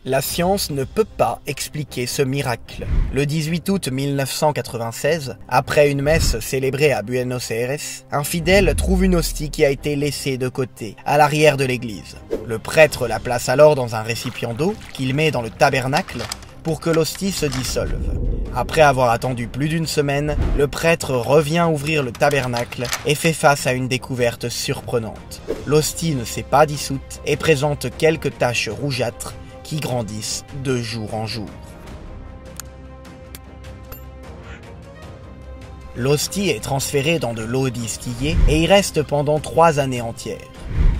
La science ne peut pas expliquer ce miracle. Le 18 août 1996, après une messe célébrée à Buenos Aires, un fidèle trouve une hostie qui a été laissée de côté, à l'arrière de l'église. Le prêtre la place alors dans un récipient d'eau qu'il met dans le tabernacle pour que l'hostie se dissolve. Après avoir attendu plus d'une semaine, le prêtre revient ouvrir le tabernacle et fait face à une découverte surprenante. L'hostie ne s'est pas dissoute et présente quelques taches rougeâtres qui grandissent de jour en jour. L'hostie est transférée dans de l'eau distillée et y reste pendant 3 années entières.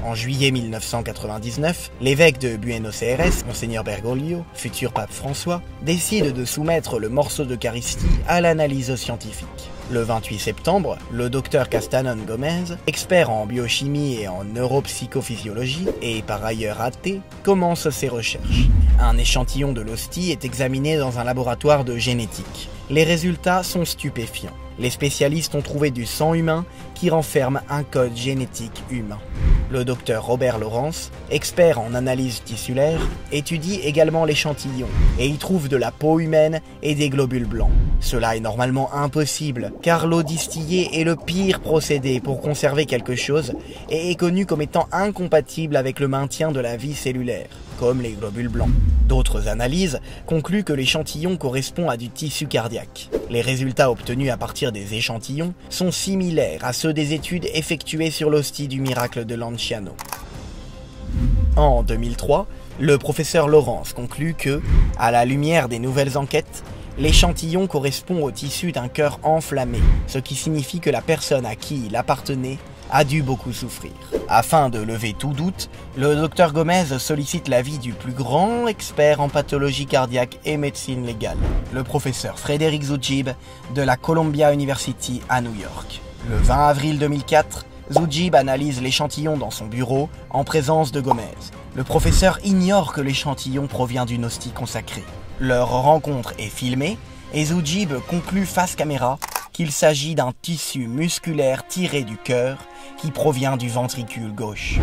En juillet 1999, l'évêque de Buenos Aires, Monseigneur Bergoglio, futur pape François, décide de soumettre le morceau d'Eucharistie à l'analyse scientifique. Le 28 septembre, le docteur Castanon Gomez, expert en biochimie et en neuropsychophysiologie, et par ailleurs athée, commence ses recherches. Un échantillon de l'hostie est examiné dans un laboratoire de génétique. Les résultats sont stupéfiants. Les spécialistes ont trouvé du sang humain qui renferme un code génétique humain. Le docteur Robert Lawrence, expert en analyse tissulaire, étudie également l'échantillon et y trouve de la peau humaine et des globules blancs. Cela est normalement impossible car l'eau distillée est le pire procédé pour conserver quelque chose et est connu comme étant incompatible avec le maintien de la vie cellulaire, comme les globules blancs. D'autres analyses concluent que l'échantillon correspond à du tissu cardiaque. Les résultats obtenus à partir des échantillons sont similaires à ceux des études effectuées sur l'hostie du miracle de Lanciano. En 2003, le professeur Lawrence conclut que, à la lumière des nouvelles enquêtes, l'échantillon correspond au tissu d'un cœur enflammé, ce qui signifie que la personne à qui il appartenait a dû beaucoup souffrir. Afin de lever tout doute, le docteur Gomez sollicite l'avis du plus grand expert en pathologie cardiaque et médecine légale, le professeur Frédéric Zugibe de la Columbia University à New York. Le 20 avril 2004, Zugibe analyse l'échantillon dans son bureau en présence de Gomez. Le professeur ignore que l'échantillon provient d'une hostie consacrée. Leur rencontre est filmée et Zugibe conclut face caméra qu'il s'agit d'un tissu musculaire tiré du cœur qui provient du ventricule gauche.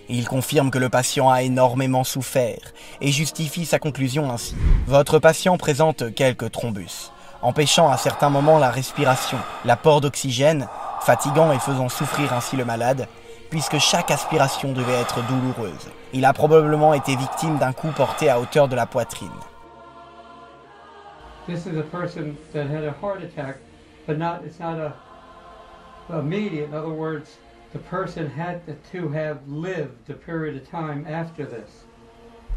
Il confirme que le patient a énormément souffert et justifie sa conclusion ainsi. Votre patient présente quelques thrombus, empêchant à certains moments la respiration, l'apport d'oxygène, fatigant et faisant souffrir ainsi le malade, puisque chaque aspiration devait être douloureuse. Il a probablement été victime d'un coup porté à hauteur de la poitrine. This is a person that had a heart attack, but it's not immediate. In other words, the person had to have lived a period of time after this.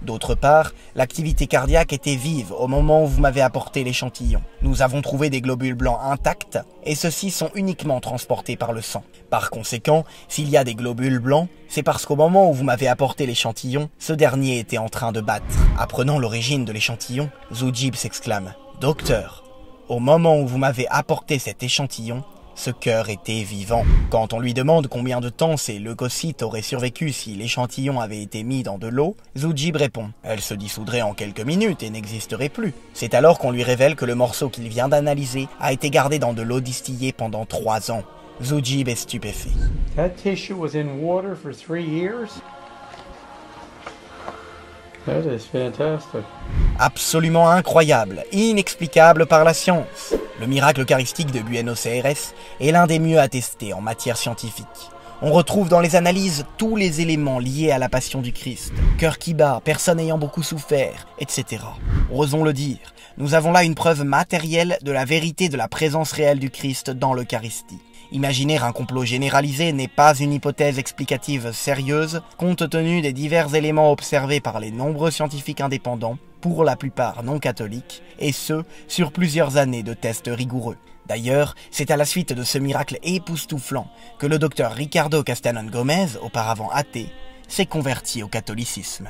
D'autre part, l'activité cardiaque était vive au moment où vous m'avez apporté l'échantillon. Nous avons trouvé des globules blancs intacts et ceux-ci sont uniquement transportés par le sang. Par conséquent, s'il y a des globules blancs, c'est parce qu'au moment où vous m'avez apporté l'échantillon, ce dernier était en train de battre. Apprenant l'origine de l'échantillon, Zugibe s'exclame « Docteur, au moment où vous m'avez apporté cet échantillon, ce cœur était vivant. » Quand on lui demande combien de temps ces leucocytes auraient survécu si l'échantillon avait été mis dans de l'eau, Zugibe répond « Elle se dissoudrait en quelques minutes et n'existerait plus. » C'est alors qu'on lui révèle que le morceau qu'il vient d'analyser a été gardé dans de l'eau distillée pendant 3 ans. Zugibe est stupéfait. That tissue was in water for 3 years? That is fantastic. Absolument incroyable, inexplicable par la science. Le miracle eucharistique de Buenos Aires est l'un des mieux attestés en matière scientifique. On retrouve dans les analyses tous les éléments liés à la passion du Christ. Cœur qui bat, personne ayant beaucoup souffert, etc. Osons le dire, nous avons là une preuve matérielle de la vérité de la présence réelle du Christ dans l'Eucharistie. Imaginer un complot généralisé n'est pas une hypothèse explicative sérieuse, compte tenu des divers éléments observés par les nombreux scientifiques indépendants, pour la plupart non catholiques, et ce, sur plusieurs années de tests rigoureux. D'ailleurs, c'est à la suite de ce miracle époustouflant que le docteur Ricardo Castanon Gomez, auparavant athée, s'est converti au catholicisme.